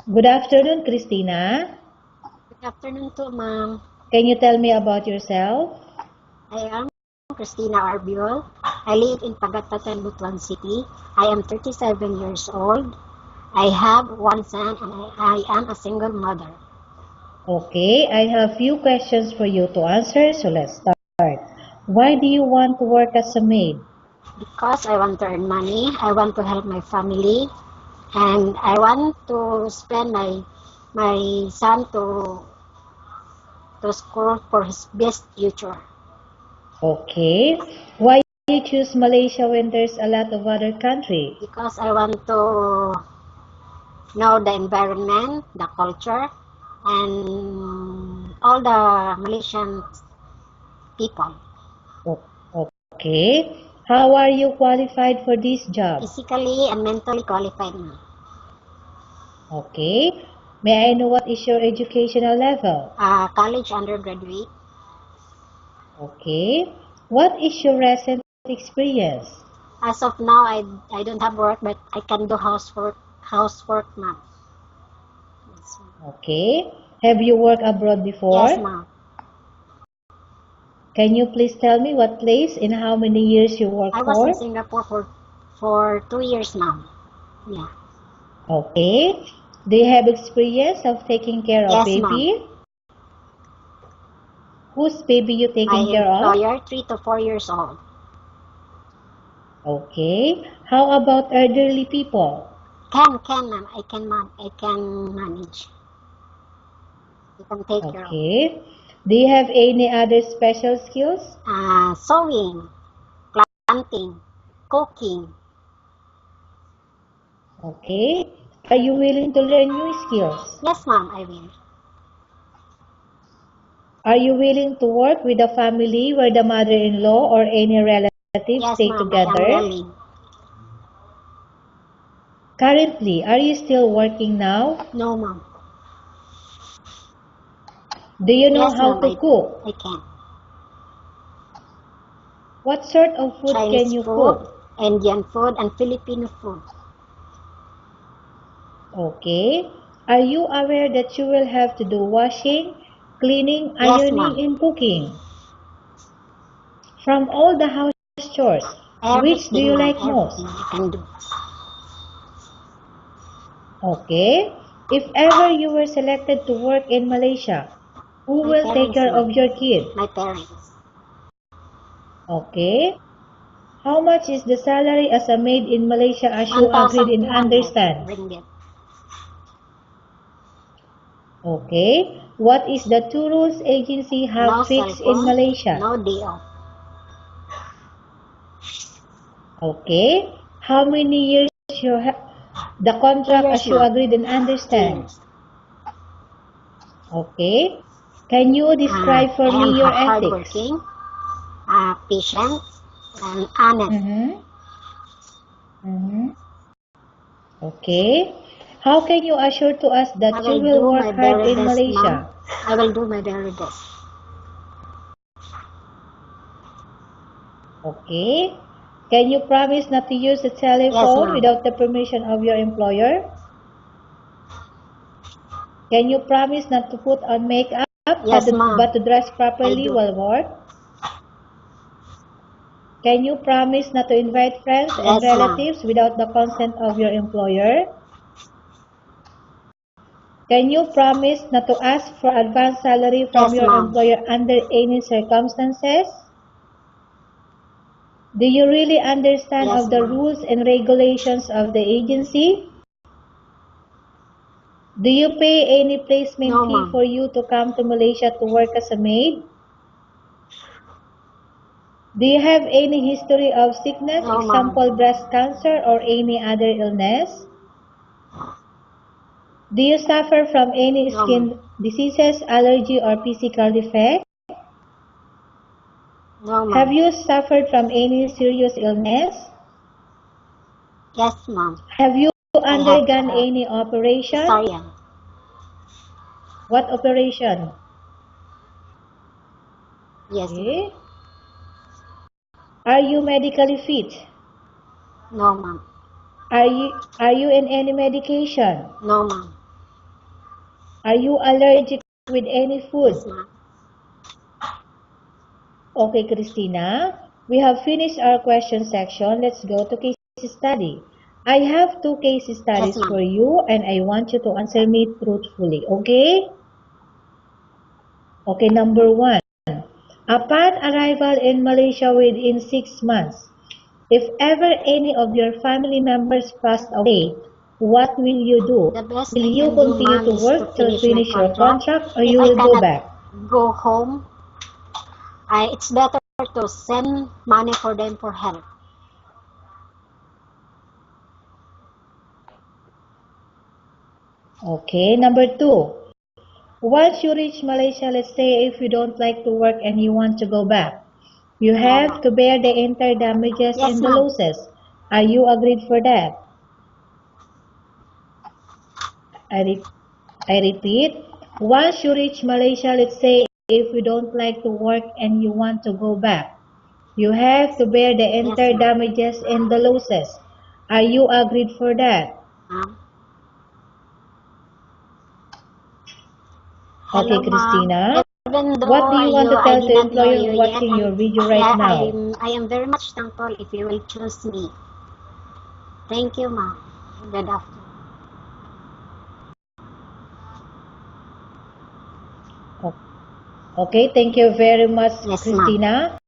Good afternoon, Christina. Good afternoon to ma'am. Can you tell me about yourself? I am Christina Arbiol. I live in Pagatacan, Butuan City. I am 37 years old. I have one son and I am a single mother. Okay, I have few questions for you to answer, so let's start. Why do you want to work as a maid? Because I want to earn money, I want to help my family, and I want to spend my son to school for his best future. Okay, why you choose Malaysia when there's a lot of other country? Because I want to know the environment, the culture, and all the Malaysian people. Okay, how are you qualified for this job? Physically and mentally qualified now. Okay, may I know what is your educational level? College undergraduate. Okay, what is your recent experience? As of now, I don't have work, but I can do housework now. Yes, Okay, have you worked abroad before? yes ma'am. Can you please tell me what place and how many years you work I was for? in Singapore for 2 years now. Yeah. Okay. Do you have experience of taking care of Yes ma'am. baby? Whose baby you My taking care of? employer, 3 to 4 years old. Okay. How about elderly people? Can ma'am. I can manage. I can take care of. Okay. Do you have any other special skills? Sewing, planting, cooking. Okay. Are you willing to learn new skills? Yes ma'am, I will. Are you willing to work with a family where the mother-in-law or any relatives Yes stay ma'am, I am together? willing. Currently, are you still working now? No ma'am. Do you know Yes how ma'am, to cook? I can. What sort of food can Chinese you food, cook? Indian food, and Filipino food. Okay. Are you aware that you will have to do washing, cleaning, Yes ironing, ma'am. and cooking? From all the house chores, which do Everything you ma'am, like most? everything I can do. Okay. If ever you were selected to work in Malaysia, who My will take parents care ma'am. of your kid? My parents. Okay. How much is the salary as a maid in Malaysia as you agreed and 1,200 understand? ringgit. Okay. What is the two rules agency No have cell fixed in phone, Malaysia? no day off. Okay. How many years you have the Two contract years as you ma'am. agreed and 2 years. understand? Okay. Can you describe for I am me your ethics? hardworking, patient, and honest. Mm-hmm. Mm-hmm. Okay. How can you assure to us I that you will will do work my hard very in best ma'am. Malaysia? I will do my very best. Okay. Can you promise not to use the Yes telephone ma'am. without the permission of your employer? Can you promise not to put on makeup Yes but ma'am. to dress I properly do. while work? Can you promise not to invite friends and Yes ma'am. relatives without the consent of your employer? Can you promise not to ask for advance salary from Yes your ma'am. employer under any circumstances? Do you really understand Yes of the ma'am. rules and regulations of the agency? Do you pay any placement No fee ma'am. for you to come to Malaysia to work as a maid? Do you have any history of sickness, No ma'am. example breast cancer or any other illness? Do you suffer from any No ma'am. skin diseases, allergy or physical defect? No Have ma'am. you suffered from any serious illness? Yes ma'am. Have you I have undergone any operation? cesarean. What operation? Yes ma'am. Okay. Are you medically fit? No ma'am. Are you in any medication? No ma'am. Are you allergic with any food? Yes, ma'am. Okay, Christina, we have finished our question section. Let's go to case study. I have 2 case Yes, studies for ma'am. you and I want you to answer me truthfully, okay? Okay, number 1. Upon arrival in Malaysia within 6 months, if ever any of your family members passed away, what will you do? The best Will I you can do, continue ma'am, to is to work till finish my finish your contract. contract or If you I will go cannot back? go home, it's better to send money for them for help. Okay, number 2. Once you reach Malaysia, let's say if you don't like to work and you want to go back, you have to bear the entire damages Yes, and the ma'am. losses. Are you agreed for that? I, re- I repeat, once you reach Malaysia, let's say if you don't like to work and you want to go back, you have to bear the Yes, entire ma'am. damages and the losses. Are you agreed for that? Ma'am. Okay, Hello, ma'am. Christina. Even What do though you want to I tell did to not know employer you yet, watching your video right now? I am very much thankful if you will choose me. Thank you, ma'am. Good afternoon. Okay, thank you very much, Yes, ma'am. Christina.